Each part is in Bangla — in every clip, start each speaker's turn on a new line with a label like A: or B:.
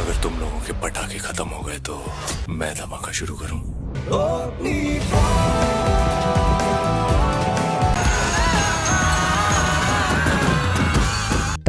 A: अगर तुम लोगों के पटाखे खत्म हो गए तो मैं धमाका शुरू करूं।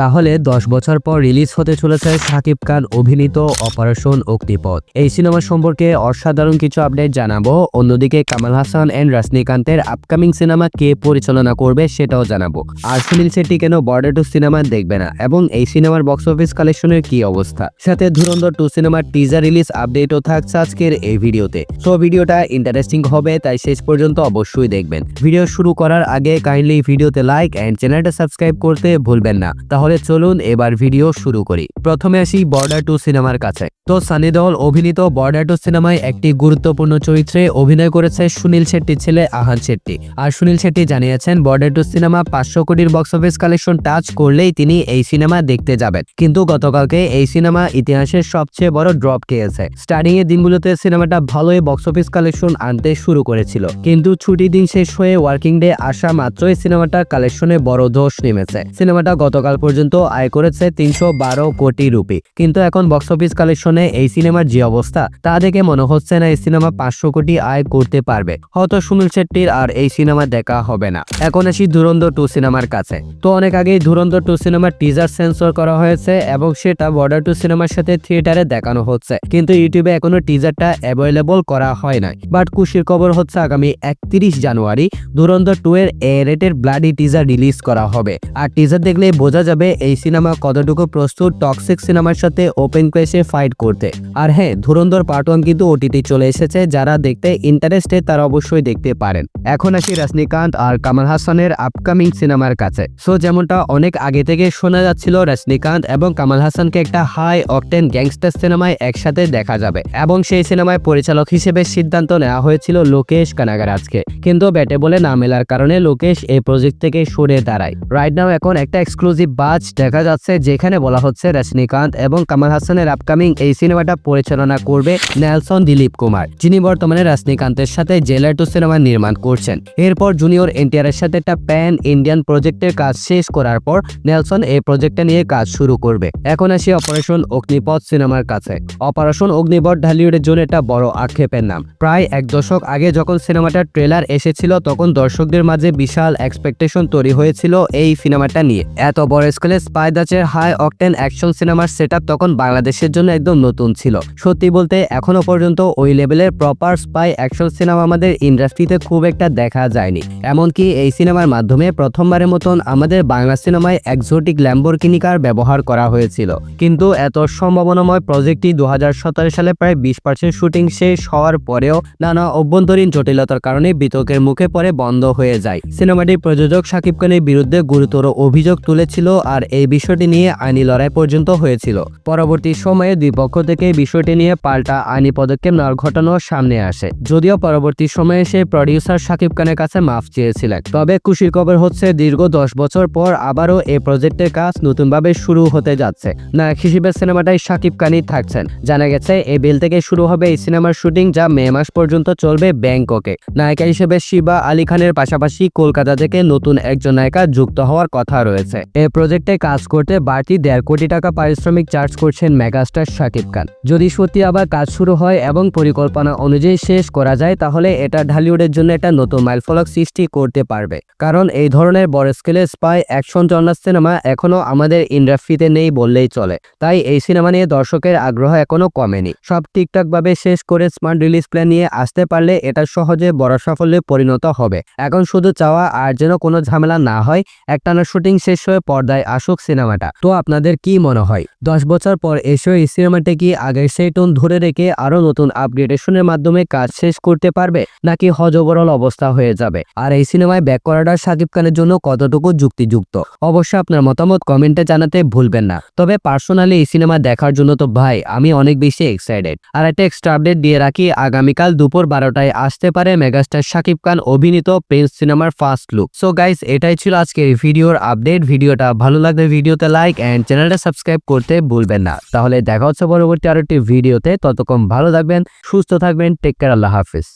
B: তাহলে 10 বছর পর রিলিজ হতে চলেছে শাকিব খান অভিনীত অপারেশন অগ্নিপথ। এই সিনেমা সম্পর্কে অসাধারণ কিছু আপডেট জানাবো। অন্যদিকে কামাল হাসান এন্ড রজনীকান্তের আপকামিং সিনেমা কে পরিচালনা করবে সেটাও জানাবো। আর সুনীল শেট্টি কেন বর্ডার 2 সিনেমা দেখবে না এবং এই সিনেমার বক্স অফিস কালেকশনের কি অবস্থা, সাথে ধুরন্ধর 2 সিনেমার টিজার রিলিজ আপডেটও থাকছে আজকের এই ভিডিওতে। সো ভিডিওটা ইন্টারেস্টিং হবে, তাই শেষ পর্যন্ত অবশ্যই দেখবেন। ভিডিও শুরু করার আগে কাইন্ডলি ভিডিওতে লাইক এন্ড চ্যানেলটা সাবস্ক্রাইব করতে ভুলবেন না। তাহলে চলুন এবার ভিডিও শুরু করি। প্রথমে আসি বর্ডার 2 সিনেমার কাছে। তো সানি দেওল অভিনীত বর্ডার 2 সিনেমায় একটি গুরুত্বপূর্ণ চরিত্রে অভিনয় করেছে সুনীল শেট্টির ছেলে আহান শেট্টি। আর সুনীল শেট্টি জানিয়েছেন বর্ডার 2 সিনেমা 500 কোটির বক্স অফিস কালেকশন টাচ করলেই তিনি এই সিনেমা দেখতে যাবেন। কিন্তু গতকালকে এই সিনেমা ইতিহাসের সবচেয়ে বড় ড্রপ খেয়েছে। স্টার্টিং এর দিনগুলোতে সিনেমাটা ভালোই বক্স অফিস কালেকশন আনতে শুরু করেছিল, কিন্তু ছুটির দিন শেষ হয়ে ওয়ার্কিং ডে আসা মাত্রই সিনেমাটা কালেকশনে বড় ধস নেমেছে। সিনেমাটা গতকাল পর্যন্ত আয় করেছে 312 কোটি রুপি, কিন্তু এখন বক্স অফিস কালেকশনে এই সিনেমার যে অবস্থা তা দেখে মনে হচ্ছে না এই সিনেমা 500 কোটি আয় করতে পারবে। হয়তো সুনীল শেট্টির আর এই সিনেমা দেখা হবে না। এখন আসি ধুরন্ধর 2 সিনেমার কাছে। তো অনেক আগেই ধুরন্ধর 2 সিনেমার টিজার সেন্সর করা হয়েছে এবং সেটা বর্ডার 2 সিনেমার সাথে থিয়েটারে দেখানো হচ্ছে, কিন্তু ইউটিউবে এখনো টিজারটা অ্যাভেলেবল করা হয় নাই। বাট খুশির খবর হচ্ছে আগামী 31 জানুয়ারি ধুরন্ধর 2 এর রেটেড ব্লাডি টিজার রিলিজ করা হবে। আর টিজার দেখলে বোঝা যাবে এই সিনেমা কতটুকু প্রস্তুত টক্সিক সিনেমার সাথে ওপেন ক্রেশে ফাইট করতে। আর হ্যাঁ, ধুরন্ধর পার্ট 1 কিন্তু ওটিটি চলে এসেছে, যারা দেখতে ইন্টারেস্টেড তারা অবশ্যই দেখতে পারেন। এখন আসি রজনীকান্ত আর কামাল হাসানের আপকামিং সিনেমার কাছে। সো যেমনটা অনেক আগে থেকে শোনা যাচ্ছিল রজনীকান্ত এবং কামাল হাসানকে একটা হাই অকটেন গ্যাংস্টার সিনেমায় একসাথে দেখা যাবে এবং সেই সিনেমায় পরিচালক হিসেবে সিদ্ধান্ত নেওয়া হয়েছিল লোকেশ কানাগরাজকে, কিন্তু ব্যাটে বলে না মেলার কারণে লোকেশ এই প্রজেক্ট থেকে সরে দাঁড়ায়। রাইট নাও এখন একটা এক্সক্লুসিভ বাজ দেখা যাচ্ছে যেখানে বলা হচ্ছে রজনীকান্ত এবং কামাল হাসানের আপকামিং এই সিনেমাটা পরিচালনা করবে নেলসন দিলীপ কুমার, যিনি বর্তমানে রজনীকান্তের সাথে জেলার 2 সিনেমা নির্মাণ করছেন। এরপর জুনিয়র এনটিআর এর সাথে একটা প্যান ইন্ডিয়ান প্রজেক্টের কাজ শেষ করার পর নেলসন এই প্রজেক্টটা নিয়ে কাজ শুরু করবে। এখন আসি অপারেশন অগ্নিপথ সিনেমার কাছে। অপারেশন অগ্নিপথ ঢালিউডের জন্য একটা বড় আক্ষেপের নাম। প্রায় 1 দশক আগে যখন সিনেমাটার ট্রেলার এসেছিল তখন দর্শকদের মাঝে বিশাল এক্সপেকটেশন তৈরি হয়েছিল এই সিনেমাটা নিয়ে। এত বড় স্কেলে স্পাই দাচের হাই অকটেন অ্যাকশন সিনেমার সেটআপ তখন বাংলাদেশের জন্য একদম নতুন ছিল। সত্যি বলতে এখনো পর্যন্ত ওই লেভেলের প্রপার স্পাই অ্যাকশন সিনেমা আমাদের ইন্ডাস্ট্রিতে খুব একটা দেখা যায়নি। এমনকি এই সিনেমার মাধ্যমে প্রথমবারের মতন আমাদের বাংলা সিনেমায় এক্সোটিক ল্যাম্বরগিনি কার ব্যবহার করা হয়েছিল। কিন্তু এত সম্ভাবনাময় প্রজেক্টটি 2017 সালে প্রায় 20% শুটিং শেষ হওয়ার পরেও নানা অভ্যন্তরীণ জটিলতার কারণে বিতর্কের মুখে পড়ে বন্ধ হয়ে যায়। সিনেমাটির প্রযোজক শাকিব খানের বিরুদ্ধে গুরুতর অভিযোগ তুলেছিল আর এই বিষয়টি নিয়ে আইনি লড়াই পর্যন্ত হয়েছিল। পরবর্তী সময়ে দুই পক্ষ থেকে বিষয়টি নিয়ে পাল্টা আইনি পদক্ষেপ নেওয়ার ঘটনা সামনে আসে। যদিও পরবর্তী সময়ে সেই প্রডিউসার শাকিব খানের কাছে মাফ চেয়েছিলেন। তবে খুশির খবর হচ্ছে দীর্ঘ 10 বছর পর আবারও এই প্রজেক্টের কাজ নতুনভাবে শুরু হতে যাচ্ছে। নায়ক হিসেবে সিনেমাটাই শাকিব খানই থাকছেন। জানা গেছে এপ্রিল থেকে শুরু হবে এই সিনেমার শুটিং, যা মে মাস পর্যন্ত চলবে ব্যাংককে। নায়িকা হিসেবে শিবা আলী খানের পাশাপাশি কলকাতা থেকে নতুন একজন নায়িকা যুক্ত হওয়ার কথা রয়েছে। এই প্রজেক্টে কাজ করতে বাড়তি 1.5 কোটি টাকা পারিশ্রমিক চার্জ করছেন মেগাস্টার শাকিব খান। যদি সত্যি আবার কাজ শুরু হয় এবং পরিকল্পনা অনুযায়ী শেষ করা যায় তাহলে এটা ঢালিউডের জন্য একটা নতুন মাইলফলক সৃষ্টি করতে পারবে, কারণ এই ধরনের বড় স্কেলে স্পাই অ্যাকশন জনরার সিনেমা এখনো আমাদের ইন্ডাস্ট্রিতে নেই বললেই চলে। তাই এই সিনেমা নিয়ে দর্শকের আগ্রহ এখনো কমেনি। সব ঠিকঠাক ভাবে শেষ করে স্মার্ট রিলিজ প্ল্যান নিয়ে আসতে পারলে এটা সহজে বড় সাফল্যে পরিণত হবে। এখন শুধু চাওয়া আর যেন কোনো ঝামেলা না হয়, একটানা শুটিং শেষ হয়ে পর্দায় আসুক সিনেমাটা। তো আপনাদের কি মনে হয় 10 বছর পর এসে এই সিনেমাটা কি আগের সেই টোন ধরে রেখে আরো নতুন আপগ্রেডেশনের মাধ্যমে কাজ শেষ করতে পারবে, নাকি হজবরল অবস্থা হয়ে যাবে? আর এই সিনেমায় ব্যাক করাটা শাকিব খানের জন্য কতটুকু যুক্তিযুক্ত? অবশ্যই আপনার মতামত কমেন্টে জানাতে ভুলবেন না। তবে পার্সোনালি এই সিনেমা দেখার জন্য তো ভাই আমি অনেক বেশি এক্সাইটেড। আর একটা এক্সট্রা আপডেট দিয়ে রাখি, আগামীকাল দুপুর 12টায় আসতে পারে মেগাস্টার শাকিব খান অভিনীত প্রিন্স সিনেমার ফার্স্ট লুক। সো গাইস, এটাই ছিল আজকের ভিডিওর আপডেট। ভিডিওটা ভালো লাগলে ভিডিওতে লাইক এন্ড চ্যানেলটা সাবস্ক্রাইব করতে ভুলবেন না। তাহলে দেখা হচ্ছে পরবর্তী আরো একটি ভিডিওতে। ততক্ষণ ভালো থাকবেন, সুস্থ থাকবেন, টেক কেয়ার, আল্লাহ হাফিজ।